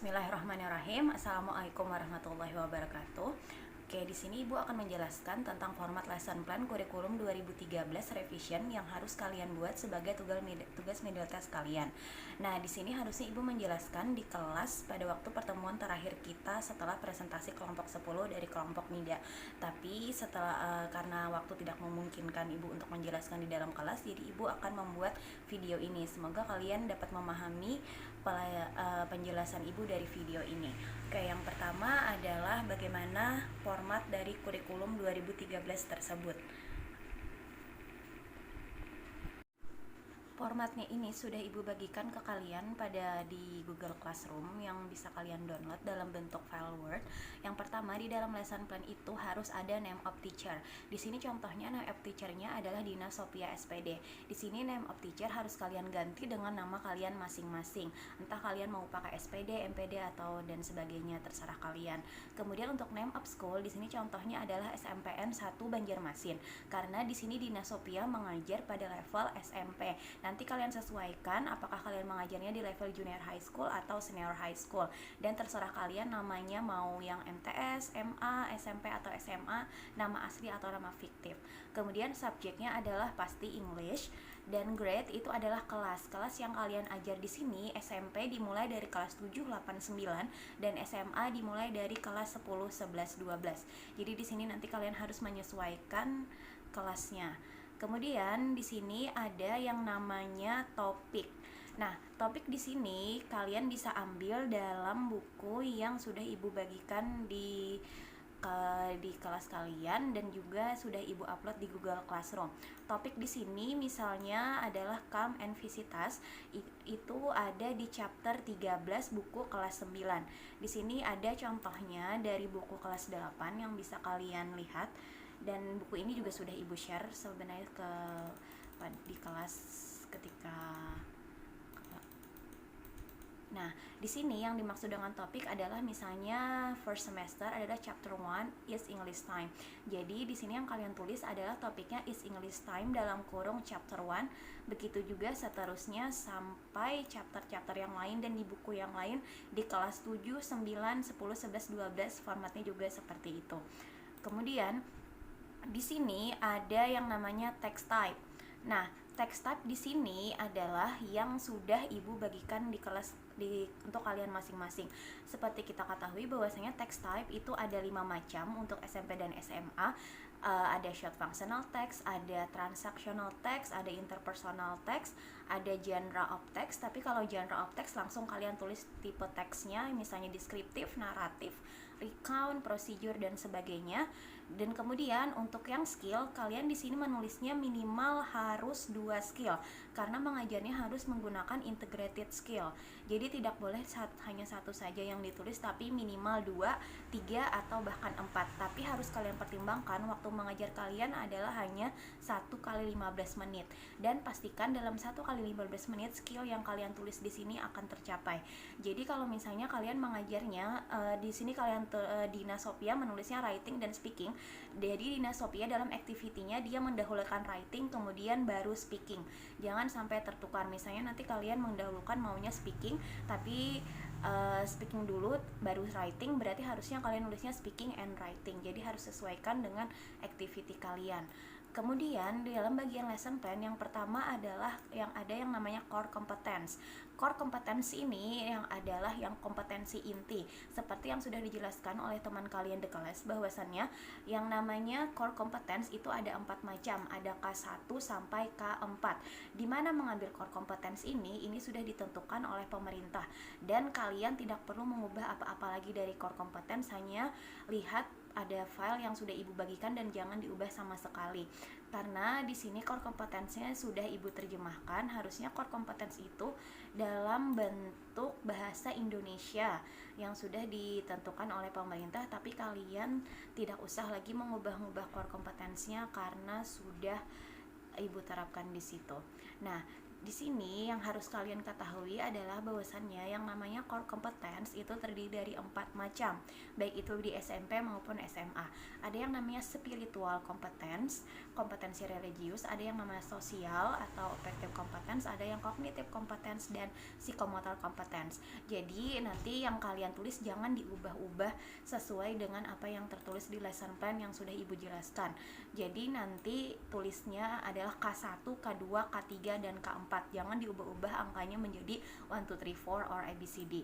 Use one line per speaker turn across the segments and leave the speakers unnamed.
Bismillahirrahmanirrahim. Assalamualaikum warahmatullahi wabarakatuh. Oke, di sini Ibu akan menjelaskan tentang format lesson plan kurikulum 2013 revision yang harus kalian buat sebagai tugas middle test kalian. Nah, di sini harusnya Ibu menjelaskan di kelas pada waktu pertemuan terakhir kita setelah presentasi kelompok 10 dari kelompok MIDA. Tapi setelah karena waktu tidak memungkinkan Ibu untuk menjelaskan di dalam kelas, jadi Ibu akan membuat video ini. Semoga kalian dapat memahami penjelasan Ibu dari video ini. Oke, yang pertama adalah bagaimana format dari kurikulum 2013 tersebut. Formatnya ini sudah Ibu bagikan ke kalian di Google Classroom yang bisa kalian download dalam bentuk file Word. Yang pertama, di dalam lesson plan itu harus ada name of teacher. Di sini contohnya name of teacher-nya adalah Dina Sophia SPD. Di sini name of teacher harus kalian ganti dengan nama kalian masing-masing. Entah kalian mau pakai SPD, MPD atau dan sebagainya, terserah kalian. Kemudian untuk name of school, di sini contohnya adalah SMPN 1 Banjarmasin. Karena di sini Dina Sophia mengajar pada level SMP. Nanti kalian sesuaikan apakah kalian mengajarnya di level junior high school atau senior high school, dan terserah kalian namanya mau yang MTS, MA, SMP atau SMA, nama asli atau nama fiktif. Kemudian subjeknya adalah pasti English, dan grade itu adalah kelas yang kalian ajar di sini. SMP dimulai dari kelas 7, 8, 9 dan SMA dimulai dari kelas 10, 11, 12. Jadi di sini nanti kalian harus menyesuaikan kelasnya. Kemudian di sini ada yang namanya topik. Nah, topik di sini kalian bisa ambil dalam buku yang sudah Ibu bagikan di kelas kalian dan juga sudah Ibu upload di Google Classroom. Topik di sini misalnya adalah Come and Visit Us. Itu ada di chapter 13 buku kelas 9. Di sini ada contohnya dari buku kelas 8 yang bisa kalian lihat. Dan buku ini juga sudah Ibu share sebenarnya di kelas ketika. Nah, di sini yang dimaksud dengan topik adalah misalnya first semester adalah chapter 1 is English time. Jadi di sini yang kalian tulis adalah topiknya is English time dalam kurung chapter 1. Begitu juga seterusnya sampai chapter-chapter yang lain dan di buku yang lain di kelas 7, 9, 10, 11, 12 formatnya juga seperti itu. Kemudian di sini ada yang namanya text type. Nah, text type di sini adalah yang sudah Ibu bagikan di kelas untuk kalian masing-masing. Seperti kita ketahui bahwasanya text type itu ada 5 macam untuk SMP dan SMA. Ada short functional text, ada transactional text, ada interpersonal text, ada genre of text. Tapi kalau genre of text langsung kalian tulis tipe teksnya, misalnya deskriptif, naratif, recount, procedure dan sebagainya. Dan kemudian untuk yang skill, kalian di sini menulisnya minimal harus 2 skill karena mengajarnya harus menggunakan integrated skill. Jadi tidak boleh hanya satu saja yang ditulis, tapi minimal 2, 3 atau bahkan 4. Tapi harus kalian pertimbangkan waktu mengajar kalian adalah hanya 1 kali 15 menit. Dan pastikan dalam 1 kali 15 menit skill yang kalian tulis di sini akan tercapai. Jadi kalau misalnya kalian mengajarnya di sini kalian Dina Sophia menulisnya writing dan speaking. Jadi Dina Sophia dalam activity-nya dia mendahulukan writing kemudian baru speaking. Jangan sampai tertukar. Misalnya nanti kalian mendahulukan maunya speaking tapi speaking dulu baru writing, berarti harusnya kalian nulisnya speaking and writing. Jadi harus sesuaikan dengan activity kalian. Kemudian di dalam bagian lesson plan yang pertama adalah yang ada yang namanya core competence. Core competence ini yang adalah yang kompetensi inti, seperti yang sudah dijelaskan oleh teman kalian di kelas bahwasannya yang namanya core competence itu ada 4 macam, ada K1 sampai K4. Di mana mengambil core competence ini sudah ditentukan oleh pemerintah dan kalian tidak perlu mengubah apa-apa lagi dari core competence, hanya lihat ada file yang sudah Ibu bagikan dan jangan diubah sama sekali. Karena di sini core kompetensinya sudah Ibu terjemahkan, harusnya core competence itu dalam bentuk bahasa Indonesia yang sudah ditentukan oleh pemerintah, tapi kalian tidak usah lagi mengubah-ubah core kompetensinya karena sudah Ibu terapkan di situ. Nah, di sini yang harus kalian ketahui adalah bahwasannya yang namanya core competence itu terdiri dari 4 macam, baik itu di SMP maupun SMA. Ada yang namanya spiritual competence, kompetensi religius, ada yang namanya sosial atau affective competence, ada yang cognitive competence, dan psychomotor competence. Jadi nanti yang kalian tulis jangan diubah-ubah sesuai dengan apa yang tertulis di lesson plan yang sudah Ibu jelaskan. Jadi nanti tulisnya adalah K1, K2, K3, dan K4. Jangan diubah-ubah angkanya menjadi 1, 2, 3, 4 or ABCD.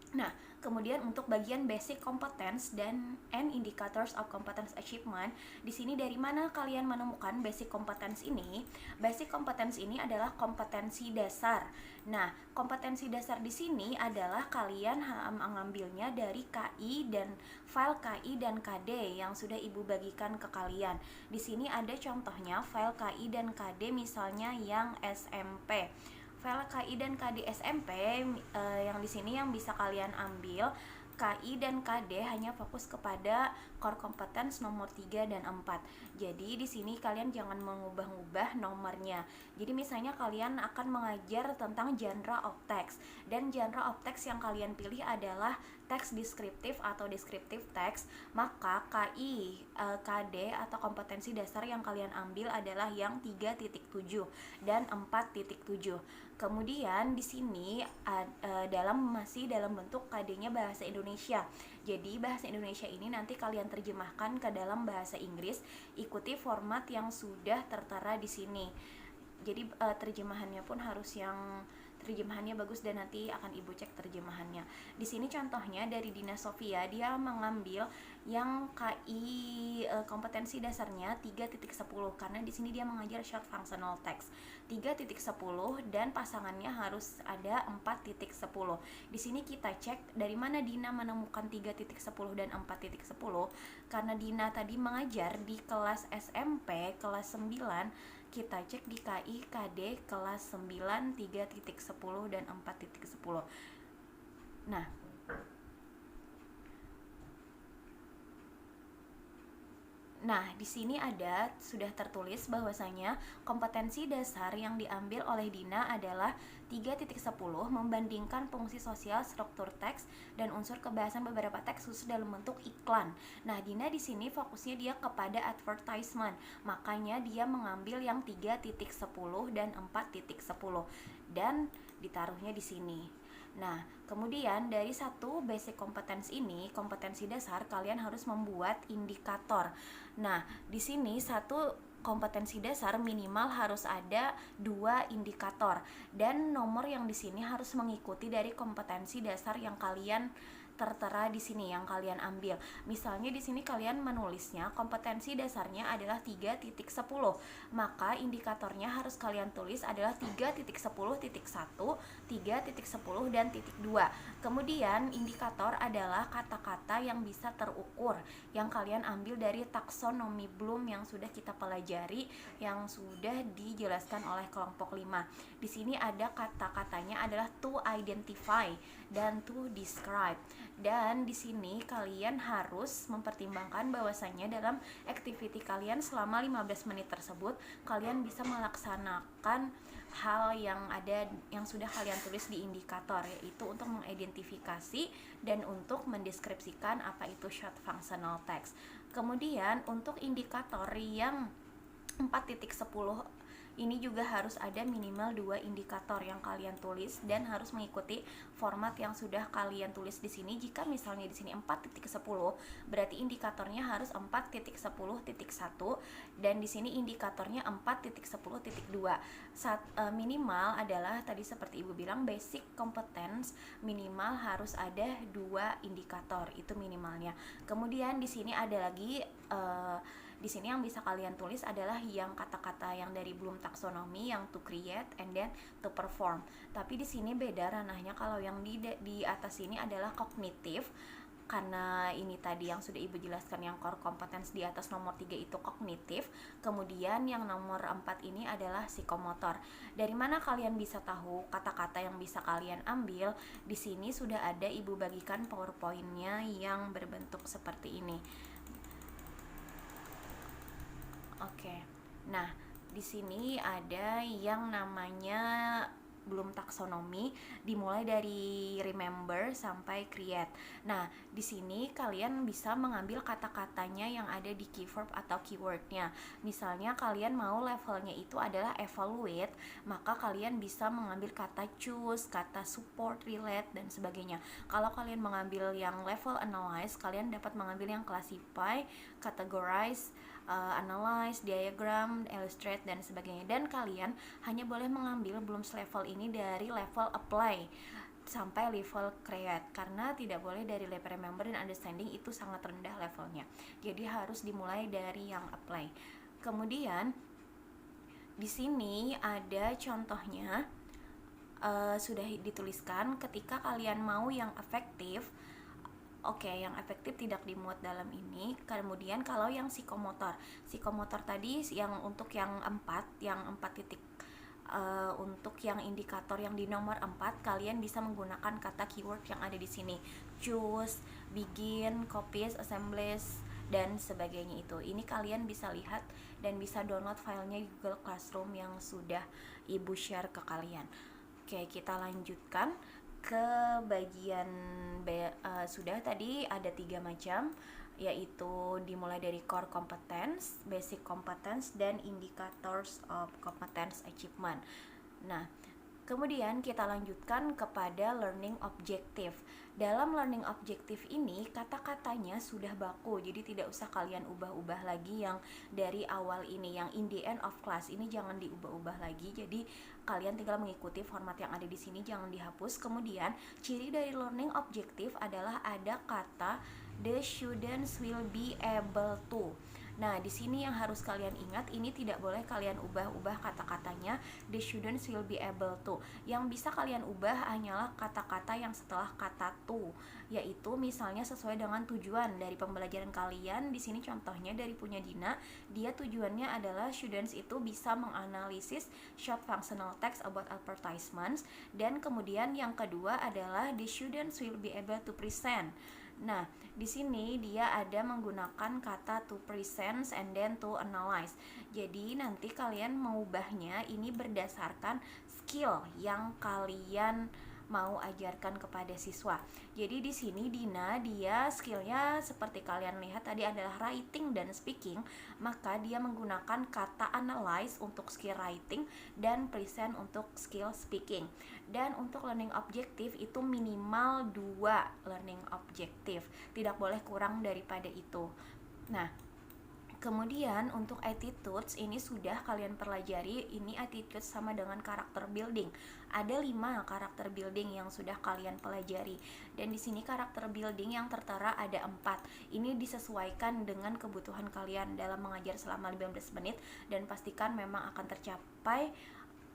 Nah, kemudian untuk bagian basic competence and indicators of competence achievement, di sini dari mana kalian menemukan basic competence ini? Basic competence ini adalah kompetensi dasar. Nah, kompetensi dasar di sini adalah kalian mengambilnya dari KI dan file KI dan KD yang sudah Ibu bagikan ke kalian. Di sini ada contohnya file KI dan KD misalnya yang SMP. File KI dan KD SMP yang di sini yang bisa kalian ambil, KI dan KD hanya fokus kepada core competence nomor 3 dan 4. Jadi di sini kalian jangan mengubah-ubah nomornya. Jadi misalnya kalian akan mengajar tentang genre of text, dan genre of text yang kalian pilih adalah teks deskriptif atau descriptive text, maka KI, KD atau kompetensi dasar yang kalian ambil adalah yang 3.7 dan 4.7. Kemudian di sini masih dalam bentuk KD-nya bahasa Indonesia. Jadi bahasa Indonesia ini nanti kalian terjemahkan ke dalam bahasa Inggris, ikuti format yang sudah tertera di sini. Jadi terjemahannya pun harus yang terjemahannya bagus dan nanti akan Ibu cek terjemahannya. Di sini contohnya dari Dina Sofia, dia mengambil yang KI kompetensi dasarnya 3.10 karena di sini dia mengajar short functional text 3.10 dan pasangannya harus ada 4.10. Di sini kita cek dari mana Dina menemukan 3.10 dan 4.10, karena Dina tadi mengajar di kelas SMP kelas 9. Kita cek di KI KD kelas 9 3.10 dan 4.10. Nah, di sini sudah tertulis bahwasanya kompetensi dasar yang diambil oleh Dina adalah 3.10 membandingkan fungsi sosial, struktur teks, dan unsur kebahasan beberapa teks khusus dalam bentuk iklan. Nah, Dina di sini fokusnya dia kepada advertisement, makanya dia mengambil yang 3.10 dan 4.10 dan ditaruhnya di sini. Nah, kemudian dari satu basic competence ini, kompetensi dasar, kalian harus membuat indikator. Nah, di sini satu kompetensi dasar minimal harus ada 2 indikator, dan nomor yang di sini harus mengikuti dari kompetensi dasar yang kalian tertera di sini yang kalian ambil. Misalnya di sini kalian menulisnya kompetensi dasarnya adalah 3.10, maka indikatornya harus kalian tulis adalah 3.10.1, 3.10 dan titik 2. Kemudian indikator adalah kata-kata yang bisa terukur yang kalian ambil dari taksonomi Bloom yang sudah kita pelajari, yang sudah dijelaskan oleh kelompok 5. Di sini ada kata-katanya adalah to identify dan to describe. Dan di sini kalian harus mempertimbangkan bahwasannya dalam activity kalian selama 15 menit tersebut kalian bisa melaksanakan hal yang sudah kalian tulis di indikator, yaitu untuk mengidentifikasi dan untuk mendeskripsikan apa itu short functional text. Kemudian untuk indikator yang 4.10 ini juga harus ada minimal 2 indikator yang kalian tulis dan harus mengikuti format yang sudah kalian tulis di sini. Jika misalnya di sini 4.10, berarti indikatornya harus 4.10.1 dan di sini indikatornya 4.10.2. Minimal adalah tadi seperti Ibu bilang basic competence minimal harus ada 2 indikator, itu minimalnya. Kemudian di sini ada lagi di sini yang bisa kalian tulis adalah yang kata-kata yang dari Bloom Taxonomy, yang to create and then to perform. Tapi di sini beda ranahnya. Kalau yang di atas ini adalah kognitif, karena ini tadi yang sudah Ibu jelaskan, yang core competence di atas nomor 3 itu kognitif. Kemudian yang nomor 4 ini adalah psikomotor. Dari mana kalian bisa tahu kata-kata yang bisa kalian ambil? Di sini sudah ada Ibu bagikan PowerPoint-nya yang berbentuk seperti ini. Oke. Nah, di sini ada yang namanya belum taksonomi, dimulai dari remember sampai create. Nah, di sini kalian bisa mengambil kata-katanya yang ada di key verb atau keywordnya. Misalnya kalian mau levelnya itu adalah evaluate, maka kalian bisa mengambil kata choose, kata support, relate, dan sebagainya. Kalau kalian mengambil yang level analyze, kalian dapat mengambil yang classify, categorize, analyze, diagram, illustrate, dan sebagainya. Dan kalian hanya boleh mengambil belum selevel ini dari level apply sampai level create, karena tidak boleh dari level remember dan understanding, itu sangat rendah levelnya. Jadi harus dimulai dari yang apply. Kemudian di sini ada contohnya, sudah dituliskan ketika kalian mau yang efektif. Oke, yang efektif tidak dimuat dalam ini. Kemudian kalau yang psikomotor tadi yang untuk yang 4 titik, untuk yang indikator yang di nomor 4, kalian bisa menggunakan kata keyword yang ada di sini, choose, begin, copies, assemblies, dan sebagainya. Itu ini kalian bisa lihat dan bisa download filenya di Google Classroom yang sudah ibu share ke kalian. Oke, kita lanjutkan ke bagian sudah tadi ada 3 macam, yaitu dimulai dari core competence, basic competence, dan indicators of competence achievement. Nah, kemudian kita lanjutkan kepada learning objective. Dalam learning objective ini kata-katanya sudah baku, jadi tidak usah kalian ubah-ubah lagi yang dari awal ini, yang in the end of class ini jangan diubah-ubah lagi. Jadi kalian tinggal mengikuti format yang ada di sini, jangan dihapus. Kemudian ciri dari learning objective adalah ada kata the students will be able to. Nah, di sini yang harus kalian ingat, ini tidak boleh kalian ubah-ubah kata-katanya, the students will be able to. Yang bisa kalian ubah hanyalah kata-kata yang setelah kata to, yaitu misalnya sesuai dengan tujuan dari pembelajaran kalian. Di sini contohnya dari punya Dina, dia tujuannya adalah students itu bisa menganalisis short functional text about advertisements, dan kemudian yang kedua adalah the students will be able to present. Nah, di sini dia ada menggunakan kata to present and then to analyze. Jadi nanti kalian mengubahnya ini berdasarkan skill yang kalian mau ajarkan kepada siswa. Jadi di sini Dina, dia skillnya seperti kalian lihat tadi adalah writing dan speaking, maka dia menggunakan kata analyze untuk skill writing dan present untuk skill speaking. Dan untuk learning objective itu minimal 2 learning objective, tidak boleh kurang daripada itu. Nah, kemudian untuk attitudes ini sudah kalian pelajari. Ini attitudes sama dengan karakter building. Ada 5 karakter building yang sudah kalian pelajari. Dan di sini karakter building yang tertera ada 4. Ini disesuaikan dengan kebutuhan kalian dalam mengajar selama 15 menit dan pastikan memang akan tercapai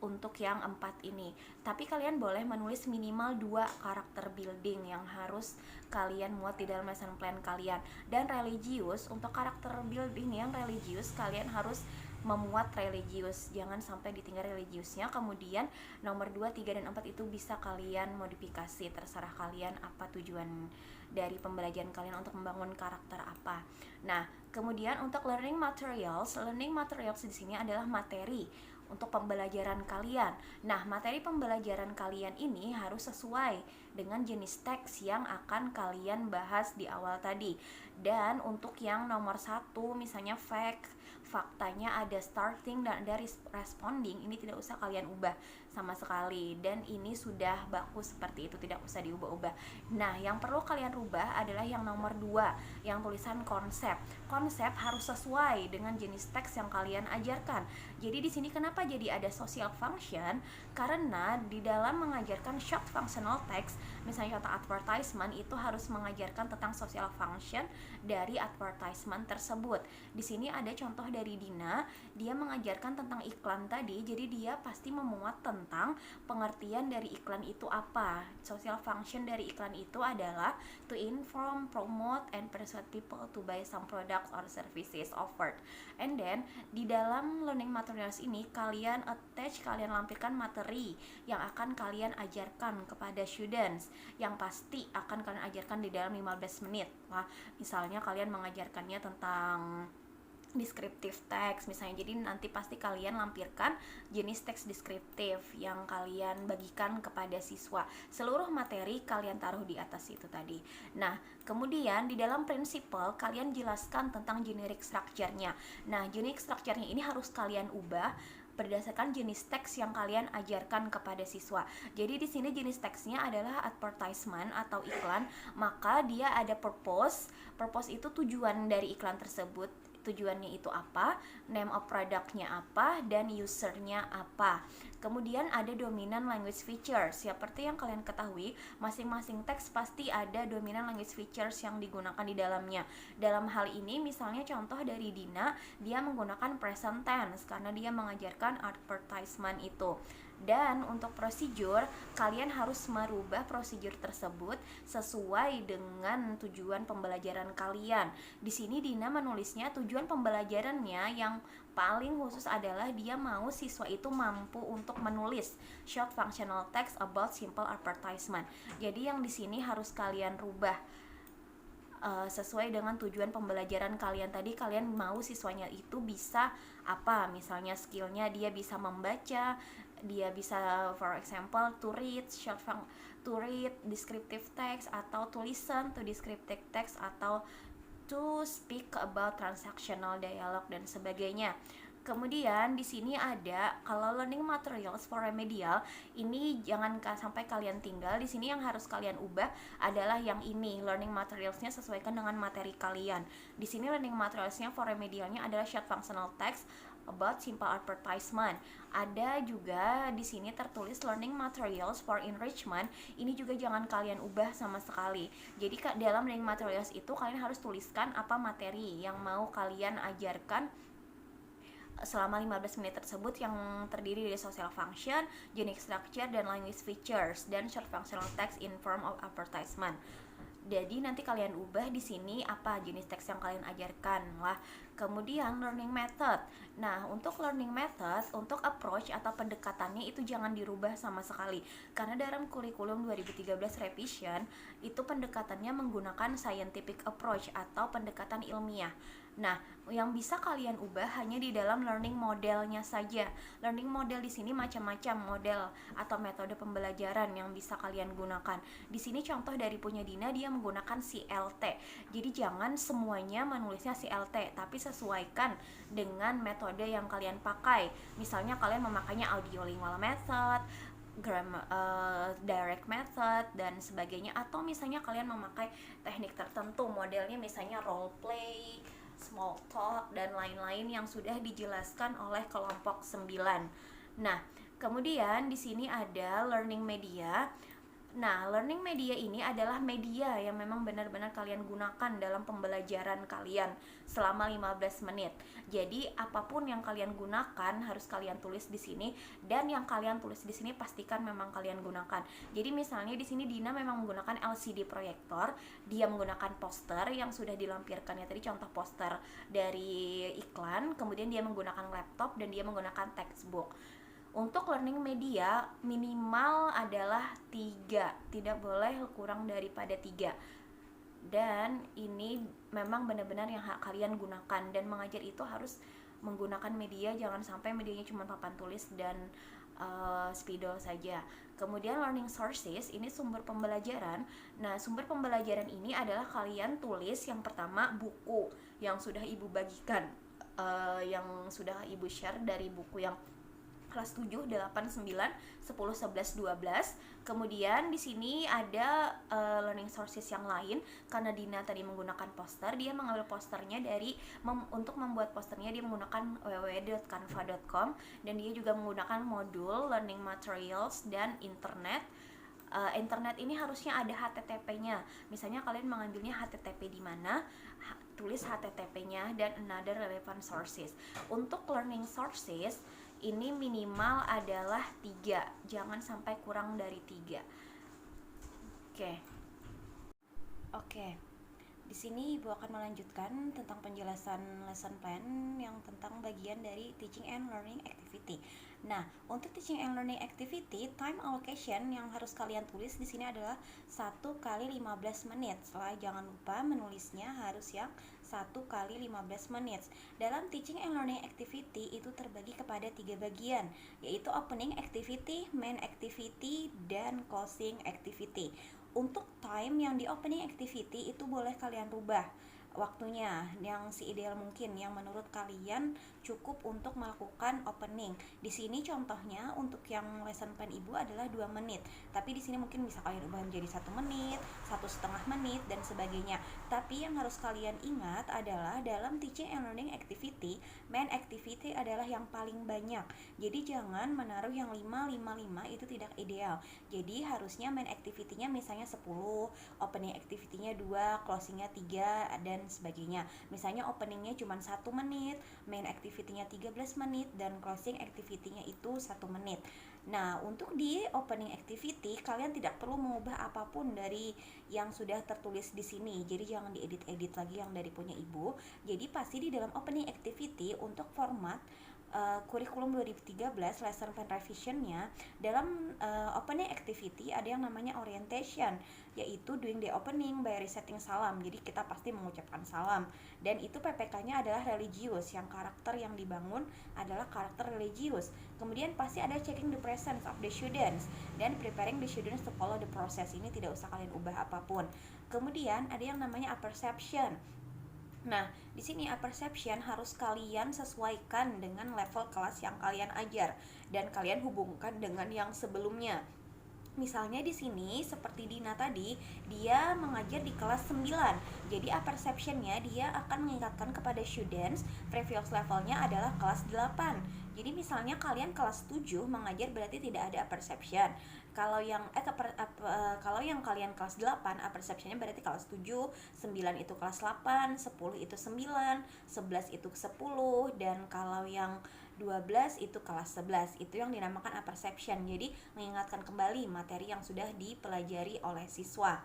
untuk yang 4 ini. Tapi kalian boleh menulis minimal 2 karakter building yang harus kalian muat di dalam lesson plan kalian. Dan religius, untuk karakter building yang religius kalian harus memuat religius, jangan sampai ditinggal religiusnya. Kemudian nomor 2, 3, dan 4 itu bisa kalian modifikasi, terserah kalian apa tujuan dari pembelajaran kalian untuk membangun karakter apa. Nah, kemudian untuk learning materials di sini adalah materi untuk pembelajaran kalian. Nah, materi pembelajaran kalian ini harus sesuai dengan jenis teks yang akan kalian bahas di awal tadi. Dan untuk yang nomor 1, misalnya faktanya ada starting dan ada responding, ini tidak usah kalian ubah sama sekali, dan ini sudah baku seperti itu, tidak usah diubah-ubah. Nah, yang perlu kalian rubah adalah yang nomor 2, yang tulisan konsep harus sesuai dengan jenis teks yang kalian ajarkan. Jadi di sini kenapa jadi ada social function? Karena di dalam mengajarkan short functional text, misalnya contoh advertisement, itu harus mengajarkan tentang social function dari advertisement tersebut. Di sini ada contoh dari Dina, dia mengajarkan tentang iklan tadi, jadi dia pasti memuat tentang pengertian dari iklan itu apa. Social function dari iklan itu adalah to inform, promote, and persuade people to buy some products or services offered. And then di dalam learning materials ini kalian lampirkan materi yang akan kalian ajarkan kepada students, yang pasti akan kalian ajarkan di dalam 15 menit. Misalnya kalian mengajarkannya tentang descriptive text misalnya. Jadi nanti pasti kalian lampirkan jenis teks deskriptif yang kalian bagikan kepada siswa. Seluruh materi kalian taruh di atas itu tadi. Nah, kemudian di dalam prinsipal kalian jelaskan tentang generic structure-nya. Nah, generic structure-nya ini harus kalian ubah berdasarkan jenis teks yang kalian ajarkan kepada siswa. Jadi di sini jenis teksnya adalah advertisement atau iklan, maka dia ada purpose. Purpose itu tujuan dari iklan tersebut. Tujuannya itu apa, name of productnya apa, dan usernya apa. Kemudian ada dominant language features. Seperti yang kalian ketahui, masing-masing teks pasti ada dominant language features yang digunakan di dalamnya. Dalam hal ini misalnya contoh dari Dina, dia menggunakan present tense karena dia mengajarkan advertisement itu. Dan untuk prosedur, kalian harus merubah prosedur tersebut sesuai dengan tujuan pembelajaran kalian. Di sini Dina menulisnya tujuan pembelajarannya yang paling khusus adalah dia mau siswa itu mampu untuk menulis short functional text about simple advertisement. Jadi yang di sini harus kalian rubah sesuai dengan tujuan pembelajaran kalian tadi. Kalian mau siswanya itu bisa apa, misalnya skillnya dia bisa membaca, dia bisa for example to read descriptive text, atau to listen to descriptive text, atau to speak about transactional dialogue dan sebagainya. Kemudian di sini ada kalau learning materials for remedial, ini jangan sampai kalian tinggal. Di sini yang harus kalian ubah adalah yang ini, learning materialsnya sesuaikan dengan materi kalian. Di sini learning materialsnya for remedialnya adalah short functional text about simple advertisement. Ada juga di sini tertulis learning materials for enrichment. Ini juga jangan kalian ubah sama sekali. Jadi dalam learning materials itu kalian harus tuliskan apa materi yang mau kalian ajarkan selama 15 menit tersebut, yang terdiri dari social function, unique structure, dan language features, dan short functional text in form of advertisement. Jadi nanti kalian ubah di sini apa jenis teks yang kalian ajarkan lah. Kemudian learning method. Nah, untuk learning method, untuk approach atau pendekatannya itu jangan dirubah sama sekali. Karena dalam kurikulum 2013 revision itu pendekatannya menggunakan scientific approach atau pendekatan ilmiah. Nah, yang bisa kalian ubah hanya di dalam learning modelnya saja. Learning model di sini macam-macam model atau metode pembelajaran yang bisa kalian gunakan. Di sini contoh dari punya Dina, dia menggunakan CLT. Jadi jangan semuanya menulisnya CLT, tapi sesuaikan dengan metode yang kalian pakai. Misalnya kalian memakainya audiolingual method, direct method dan sebagainya, atau misalnya kalian memakai teknik tertentu, modelnya misalnya role play, small talk, dan lain-lain yang sudah dijelaskan oleh kelompok 9. Nah, kemudian di sini ada learning media. Nah, learning media ini adalah media yang memang benar-benar kalian gunakan dalam pembelajaran kalian selama 15 menit. Jadi, apapun yang kalian gunakan harus kalian tulis di sini, dan yang kalian tulis di sini pastikan memang kalian gunakan. Jadi, misalnya di sini Dina memang menggunakan LCD proyektor, dia menggunakan poster yang sudah dilampirkannya tadi, contoh poster dari iklan, kemudian dia menggunakan laptop dan dia menggunakan textbook. Untuk learning media minimal adalah 3, tidak boleh kurang daripada 3. Dan ini memang benar-benar yang kalian gunakan, dan mengajar itu harus menggunakan media, jangan sampai medianya cuma papan tulis dan spidol saja. Kemudian learning sources, ini sumber pembelajaran. Nah, sumber pembelajaran ini adalah kalian tulis yang pertama buku yang sudah ibu bagikan, yang sudah ibu share dari buku yang kelas 7, 8, 9, 10, 11, 12. Kemudian di sini ada learning sources yang lain. Karena Dina tadi menggunakan poster, dia mengambil posternya dari untuk membuat posternya dia menggunakan www.canva.com, dan dia juga menggunakan modul learning materials dan internet. Internet ini harusnya ada HTTP-nya. Misalnya kalian mengambilnya HTTP di mana, tulis HTTP-nya dan another relevant sources. Untuk learning sources ini minimal adalah 3, jangan sampai kurang dari 3. Oke. Di Di sini Ibu akan melanjutkan tentang penjelasan lesson plan yang tentang bagian dari teaching and learning activity. Nah, untuk teaching and learning activity, time allocation yang harus kalian tulis di sini adalah 1 kali 15 menit. Jangan lupa menulisnya harus yang 1 kali 15 menit. Dalam teaching and learning activity itu terbagi kepada 3 bagian, yaitu opening activity, main activity, dan closing activity. Untuk time yang di opening activity itu boleh kalian rubah waktunya yang seideal mungkin, yang menurut kalian cukup untuk melakukan opening. Di sini contohnya untuk yang lesson plan Ibu adalah 2 menit. Tapi di sini mungkin bisa kalian ubah menjadi 1 menit, 1,5 menit dan sebagainya. Tapi yang harus kalian ingat adalah dalam teaching and learning activity, main activity adalah yang paling banyak. Jadi jangan menaruh yang 5 itu tidak ideal. Jadi harusnya main activity-nya misalnya 10, opening activity-nya 2, closing-nya 3 dan sebagainya. Misalnya openingnya cuma 1 menit, main activity-nya 13 menit, dan closing activity-nya itu 1 menit. Nah, untuk di opening activity kalian tidak perlu mengubah apapun dari yang sudah tertulis di sini. Jadi jangan diedit-edit lagi yang dari punya Ibu. Jadi pasti di dalam opening activity untuk format kurikulum 2013 lesson plan revisionnya dalam opening activity ada yang namanya orientation, yaitu doing the opening by reciting salam. Jadi kita pasti mengucapkan salam, dan itu PPK-nya adalah religius, yang karakter yang dibangun adalah karakter religius. Kemudian pasti ada checking the presence of the students dan preparing the students to follow the process. Ini tidak usah kalian ubah apapun. Kemudian ada yang namanya apperception. Nah, di sini apperception harus kalian sesuaikan dengan level kelas yang kalian ajar dan kalian hubungkan dengan yang sebelumnya. Misalnya di sini seperti Dina tadi, dia mengajar di kelas 9. Jadi apperception-nya dia akan mengingatkan kepada students previous levelnya adalah kelas 8. Jadi misalnya kalian kelas 7 mengajar berarti tidak ada apperception. Kalau yang kalian kelas 8, apperception-nya berarti kelas 7, 9 itu kelas 8, 10 itu 9, 11 itu 10, dan kalau yang 12 itu kelas 11. Itu yang dinamakan apperception. Jadi mengingatkan kembali materi yang sudah dipelajari oleh siswa.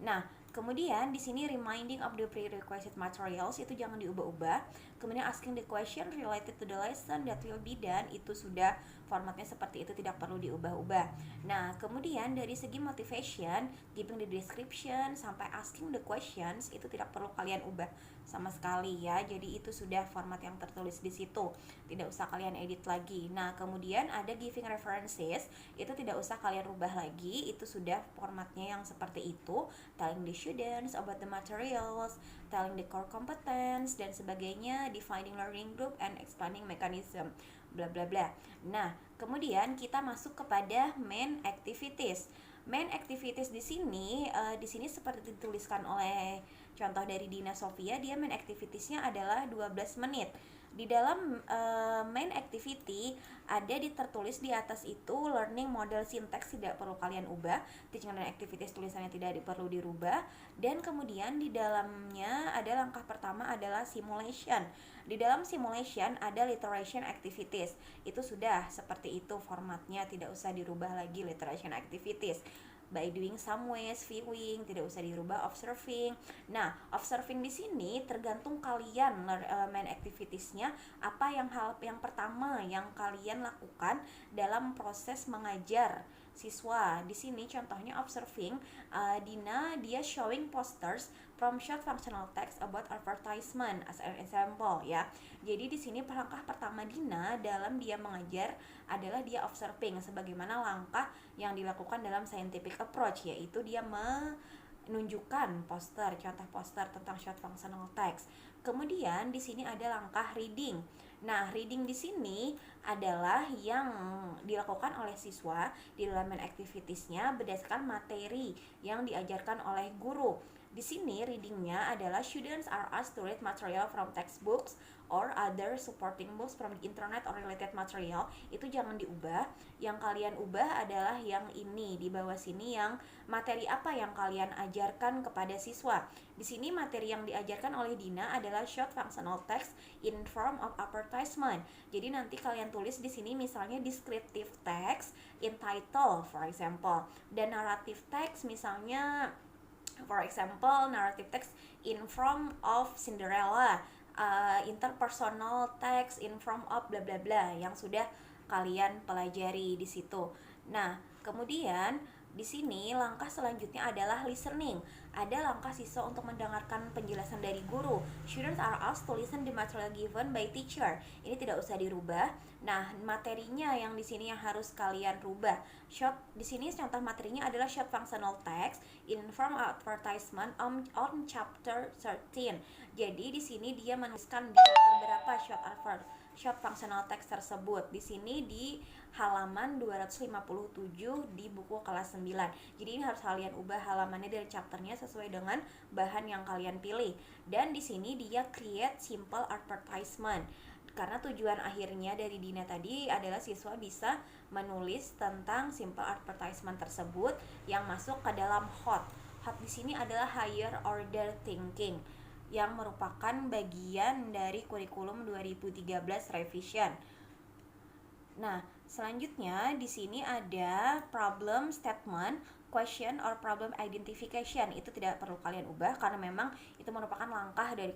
Nah, kemudian di sini reminding of the prerequisite materials itu jangan diubah-ubah. Kemudian asking the question related to the lesson that will be done, itu sudah formatnya seperti itu, tidak perlu diubah-ubah. Nah, kemudian dari segi motivation, giving the description sampai asking the questions itu tidak perlu kalian ubah sama sekali ya. Jadi itu sudah format yang tertulis di situ, tidak usah kalian edit lagi. Nah, kemudian ada giving references, itu tidak usah kalian rubah lagi, itu sudah formatnya yang seperti itu. Telling the students about the materials, telling the core competence dan sebagainya, defining learning group and explaining mechanism, bla bla bla. Nah, kemudian kita masuk kepada main activities. Main activities di sini seperti dituliskan oleh contoh dari Dina Sofia, dia main activitiesnya adalah 12 menit. Di dalam main activity ada tertulis di atas itu learning model syntax, tidak perlu kalian ubah. Teaching and activities tulisannya tidak perlu dirubah. Dan kemudian di dalamnya ada langkah pertama adalah simulation. Di dalam simulation ada literation activities. Itu sudah seperti itu formatnya, tidak usah dirubah lagi literation activities. By doing some ways, viewing, tidak usah dirubah, observing. Nah, observing di sini tergantung kalian main activitiesnya apa hal yang pertama yang kalian lakukan dalam proses mengajar siswa. Di sini contohnya observing, Dina dia showing posters from short functional text about advertisement as an example ya. Jadi di sini langkah pertama Dina dalam dia mengajar adalah dia observing, sebagaimana langkah yang dilakukan dalam scientific approach, yaitu dia menunjukkan poster, contoh poster tentang short functional text. Kemudian di sini ada langkah reading. Nah, reading di sini adalah yang dilakukan oleh siswa di dalam activitiesnya berdasarkan materi yang diajarkan oleh guru. Di sini readingnya adalah students are asked to read material from textbooks or other supporting books from the internet or related material. Itu jangan diubah. Yang kalian ubah adalah yang ini di bawah sini, yang materi apa yang kalian ajarkan kepada siswa. Di sini materi yang diajarkan oleh Dina adalah short functional text in form of advertisement. Jadi nanti kalian tulis di sini misalnya descriptive text in title for example, dan narrative text misalnya For example, narrative text in form of Cinderella, interpersonal text in form of bla bla bla yang sudah kalian pelajari di situ. Nah, kemudian di sini langkah selanjutnya adalah listening. Ada langkah siswa untuk mendengarkan penjelasan dari guru. Students are asked to listen the material given by teacher. Ini tidak usah dirubah. Nah, materinya yang di sini yang harus kalian rubah. Short di sini contoh materinya adalah short functional text in form advertisement on chapter 13. Jadi di sini dia menuliskan di chapter berapa short functional text tersebut. Di sini di halaman 257 di buku kelas 9. Jadi ini harus kalian ubah halamannya dari chapternya sesuai dengan bahan yang kalian pilih. Dan di sini dia create simple advertisement. Karena tujuan akhirnya dari Dina tadi adalah siswa bisa menulis tentang simple advertisement tersebut yang masuk ke dalam HOT. HOT di sini adalah higher order thinking yang merupakan bagian dari kurikulum 2013 revision. Nah, selanjutnya di sini ada problem statement, question or problem identification. Itu tidak perlu kalian ubah karena memang itu merupakan langkah dari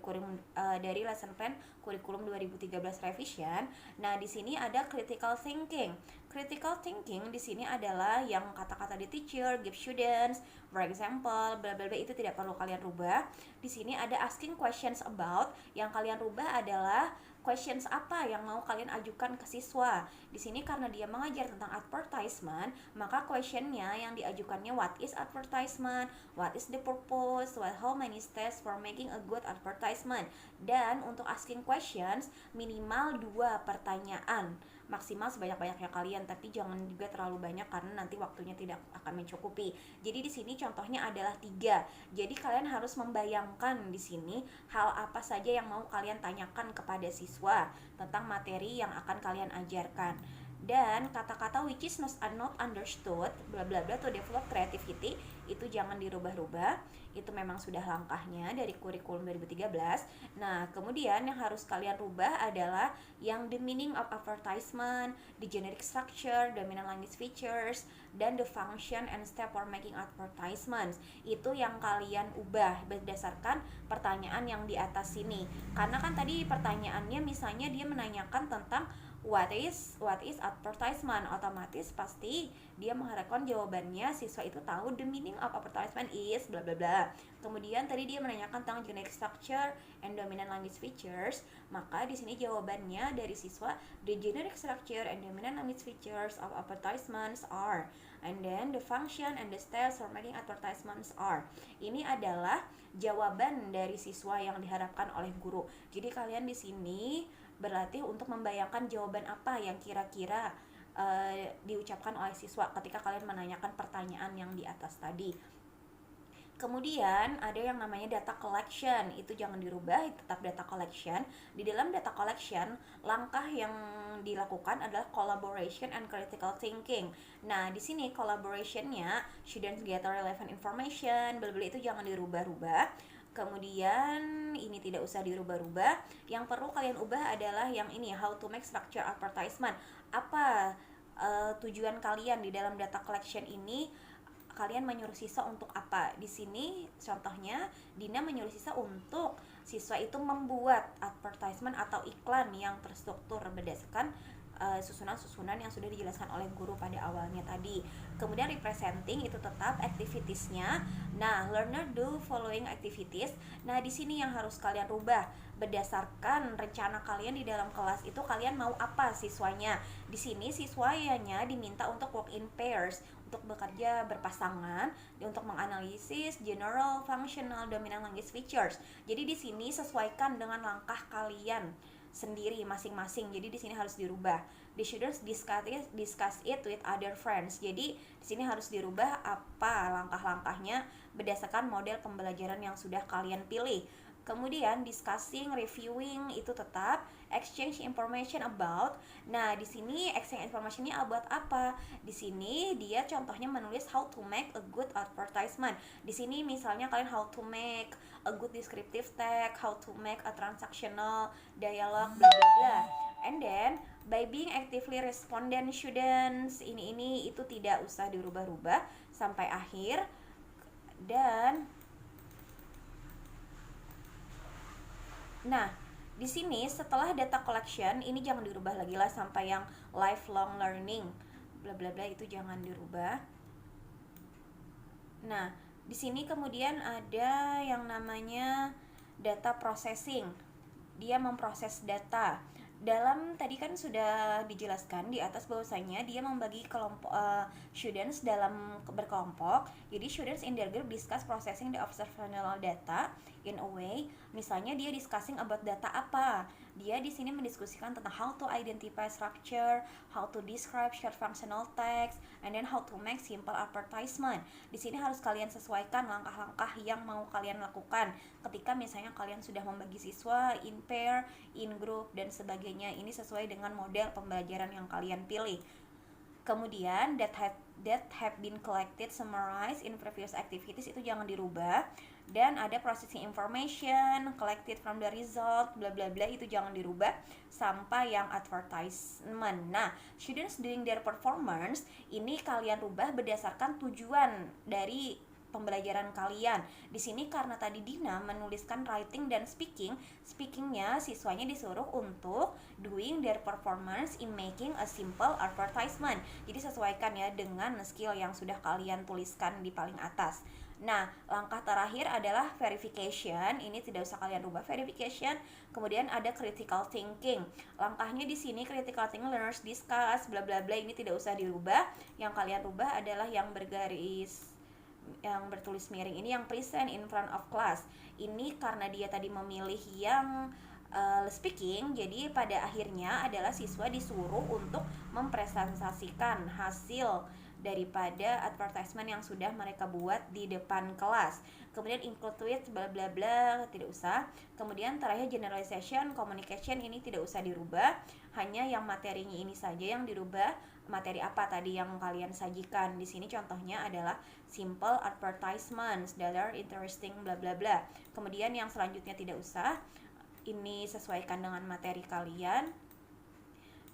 dari lesson plan kurikulum 2013 revision. Nah, di sini ada critical thinking. Critical thinking di sini adalah yang kata-kata di teacher, give students, for example, bla bla bla, itu tidak perlu kalian rubah. Di sini ada asking questions about, yang kalian rubah adalah questions apa yang mau kalian ajukan ke siswa. Di sini karena dia mengajar tentang advertisement, maka questionnya yang diajukannya what is advertisement, what is the purpose, how many steps for making a good advertisement. Dan untuk asking questions minimal 2 pertanyaan, maksimal sebanyak-banyaknya kalian, tapi jangan juga terlalu banyak karena nanti waktunya tidak akan mencukupi. Jadi di sini contohnya adalah 3. Jadi kalian harus membayangkan di sini hal apa saja yang mau kalian tanyakan kepada siswa tentang materi yang akan kalian ajarkan. Dan kata-kata which is not understood bla bla bla to develop creativity itu jangan dirubah-rubah. Itu memang sudah langkahnya dari kurikulum 2013. Nah, kemudian yang harus kalian rubah adalah yang the meaning of advertisement, the generic structure, dominant language features, dan the function and step for making advertisements. Itu yang kalian ubah berdasarkan pertanyaan yang di atas sini. Karena kan tadi pertanyaannya misalnya dia menanyakan tentang what is advertisement, otomatis pasti dia mengharapkan jawabannya siswa itu tahu the meaning of advertisement is bla bla bla. Kemudian tadi dia menanyakan tentang generic structure and dominant language features, maka di sini jawabannya dari siswa the generic structure and dominant language features of advertisements are, and then the function and the steps for making advertisements are. Ini adalah jawaban dari siswa yang diharapkan oleh guru. Jadi kalian di sini berlatih untuk membayangkan jawaban apa yang kira-kira diucapkan oleh siswa ketika kalian menanyakan pertanyaan yang di atas tadi. Kemudian ada yang namanya data collection, itu jangan dirubah, tetap data collection. Di dalam data collection, langkah yang dilakukan adalah collaboration and critical thinking. Nah, di sini collaborationnya students gather relevant information, bla-bla, itu jangan dirubah-rubah. Kemudian ini tidak usah dirubah-rubah. Yang perlu kalian ubah adalah yang ini, how to make structure advertisement. Apa tujuan kalian di dalam data collection ini? Kalian menyuruh siswa untuk apa? Di sini contohnya Dina menyuruh siswa untuk siswa itu membuat advertisement atau iklan yang terstruktur berdasarkan susunan-susunan yang sudah dijelaskan oleh guru pada awalnya tadi. Kemudian representing itu tetap activitiesnya. Nah, learner do following activities. Nah, di sini yang harus kalian rubah berdasarkan rencana kalian di dalam kelas itu kalian mau apa siswanya. Di sini siswanya diminta untuk work in pairs, untuk bekerja berpasangan, untuk menganalisis general, functional, dominant language features. Jadi di sini sesuaikan dengan langkah kalian sendiri masing-masing. Jadi di sini harus dirubah. The students discuss it with other friends. Jadi di sini harus dirubah apa langkah-langkahnya berdasarkan model pembelajaran yang sudah kalian pilih. Kemudian discussing, reviewing itu tetap, exchange information about. Nah, di sini exchange information-nya about apa? Di sini dia contohnya menulis how to make a good advertisement. Di sini misalnya kalian how to make a good descriptive text, how to make a transactional dialogue, bla bla bla. And then by being actively respondent students, ini itu tidak usah dirubah-rubah sampai akhir. Dan Nah, di sini setelah data collection ini jangan dirubah lagi lah sampai yang lifelong learning bla bla bla, itu jangan dirubah. Nah, di sini kemudian ada yang namanya data processing. Dia memproses data. Dalam tadi kan sudah dijelaskan di atas bahwasanya dia membagi kelompok students dalam berkelompok. Jadi students in their group discuss processing the observational data in a way. Misalnya dia discussing about data apa. Dia di sini mendiskusikan tentang how to identify structure, how to describe short functional text, and then how to make simple advertisement. Di sini harus kalian sesuaikan langkah-langkah yang mau kalian lakukan ketika misalnya kalian sudah membagi siswa in pair, in group, dan sebagainya. Ini sesuai dengan model pembelajaran yang kalian pilih. Kemudian that have been collected, summarized in previous activities itu jangan dirubah. Dan ada processing information collected from the result bla bla bla, itu jangan dirubah sampai yang advertisement. Nah, students during their performance ini kalian rubah berdasarkan tujuan dari pembelajaran kalian. Di sini karena tadi Dina menuliskan writing dan speaking, speakingnya siswanya disuruh untuk doing their performance in making a simple advertisement. Jadi sesuaikan ya dengan skill yang sudah kalian tuliskan di paling atas. Nah, langkah terakhir adalah verification. Ini tidak usah kalian rubah verification. Kemudian ada critical thinking. Langkahnya di sini critical thinking, learners discuss bla bla bla, ini tidak usah dirubah. Yang kalian rubah adalah yang bergaris yang bertulis miring ini, yang present in front of class. Ini karena dia tadi memilih yang speaking, jadi pada akhirnya adalah siswa disuruh untuk mempresentasikan hasil daripada advertisement yang sudah mereka buat di depan kelas. Kemudian include tweets bla bla bla, tidak usah. Kemudian terakhir generalization, communication, ini tidak usah dirubah. Hanya yang materinya ini saja yang dirubah. Materi apa tadi yang kalian sajikan. Di sini contohnya adalah simple advertisements that are interesting bla bla bla. Kemudian yang selanjutnya tidak usah. Ini sesuaikan dengan materi kalian.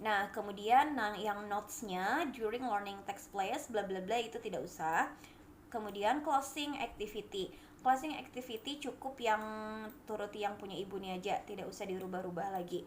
Nah, kemudian yang notes-nya during learning takes place bla bla bla, itu tidak usah. Kemudian closing activity. Closing activity cukup yang turuti yang punya ibu nih aja, tidak usah dirubah-rubah lagi.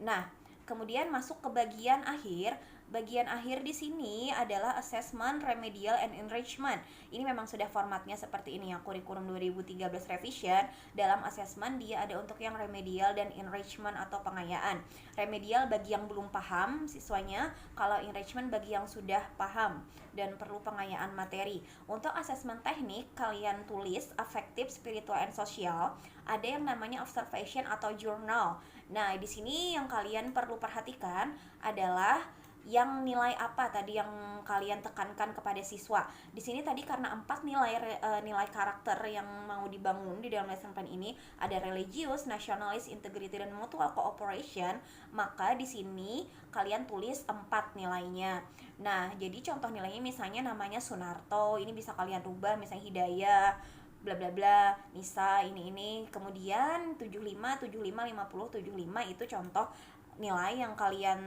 Nah, kemudian masuk ke bagian akhir. Bagian akhir di sini adalah assessment, remedial, and enrichment. Ini memang sudah formatnya seperti ini ya, kurikulum 2013 revision. Dalam assessment dia ada untuk yang remedial dan enrichment atau pengayaan. Remedial bagi yang belum paham siswanya, kalau enrichment bagi yang sudah paham dan perlu pengayaan materi. Untuk assessment teknik, kalian tulis affective, spiritual, and social. Ada yang namanya observation atau journal. Nah, di sini yang kalian perlu perhatikan adalah yang nilai apa tadi yang kalian tekankan kepada siswa. Di sini tadi karena 4 nilai karakter yang mau dibangun di dalam lesson plan ini, ada religius, nasionalis, integrity, dan mutual cooperation, maka di sini kalian tulis 4 nilainya. Nah, jadi contoh nilainya misalnya namanya Sunarto, ini bisa kalian rubah misalnya Hidayah bla bla bla, Nisa ini. Kemudian 75, 75, 50, 75 itu contoh nilai yang kalian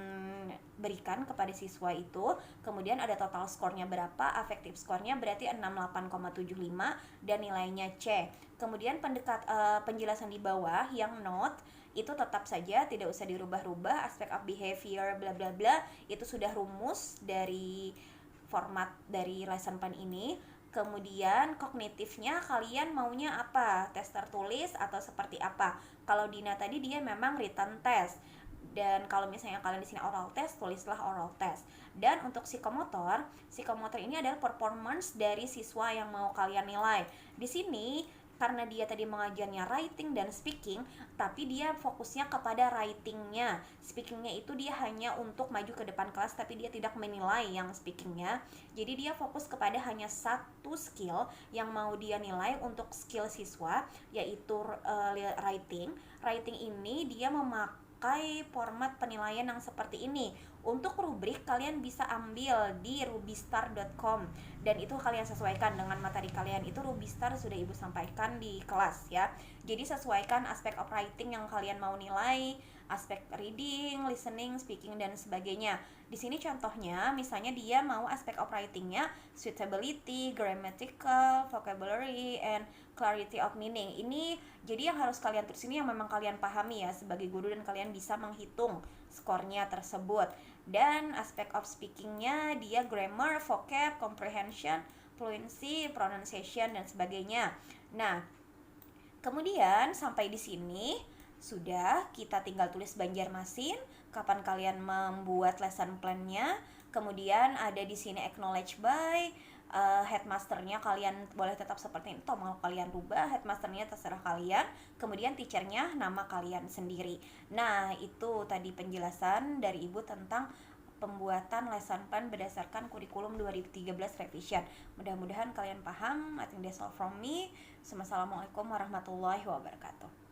berikan kepada siswa itu. Kemudian ada total skornya berapa, affective skornya berarti 68,75 dan nilainya C. Kemudian penjelasan di bawah yang note itu tetap saja tidak usah dirubah-rubah. Aspect of behavior bla bla bla itu sudah rumus dari format dari lesson plan ini. Kemudian kognitifnya kalian maunya apa? Tes tertulis atau seperti apa? Kalau Dina tadi dia memang written test. Dan kalau misalnya kalian di sini oral test, tulislah oral test. Dan untuk psikomotor ini adalah performance dari siswa yang mau kalian nilai. Di sini karena dia tadi mengajarnya writing dan speaking, tapi dia fokusnya kepada writingnya. Speakingnya itu dia hanya untuk maju ke depan kelas, tapi dia tidak menilai yang speakingnya. Jadi dia fokus kepada hanya satu skill yang mau dia nilai untuk skill siswa, yaitu writing. Writing ini dia memakai format penilaian yang seperti ini Untuk rubrik kalian bisa ambil di rubistar.com dan itu kalian sesuaikan dengan materi kalian. Itu Rubistar sudah Ibu sampaikan di kelas ya. Jadi sesuaikan aspek of writing yang kalian mau nilai, aspek reading, listening, speaking dan sebagainya. Di sini contohnya misalnya dia mau aspek of writing-nya suitability, grammatical, vocabulary and clarity of meaning. Ini jadi yang harus kalian tulis ini yang memang kalian pahami ya sebagai guru dan kalian bisa menghitung skornya tersebut. Dan aspek of speakingnya dia grammar, vocab, comprehension, fluency, pronunciation dan sebagainya. Nah, kemudian sampai di sini sudah, kita tinggal tulis Banjarmasin, kapan kalian membuat lesson plan-nya. Kemudian ada di sini acknowledge by headmasternya kalian boleh tetap seperti itu atau mau kalian rubah, headmasternya terserah kalian. Kemudian teachernya nama kalian sendiri. Nah, itu tadi penjelasan dari Ibu tentang pembuatan lesson plan berdasarkan kurikulum 2013 revision. Mudah-mudahan kalian paham. I think that's all from me. Wassalamualaikum warahmatullahi wabarakatuh.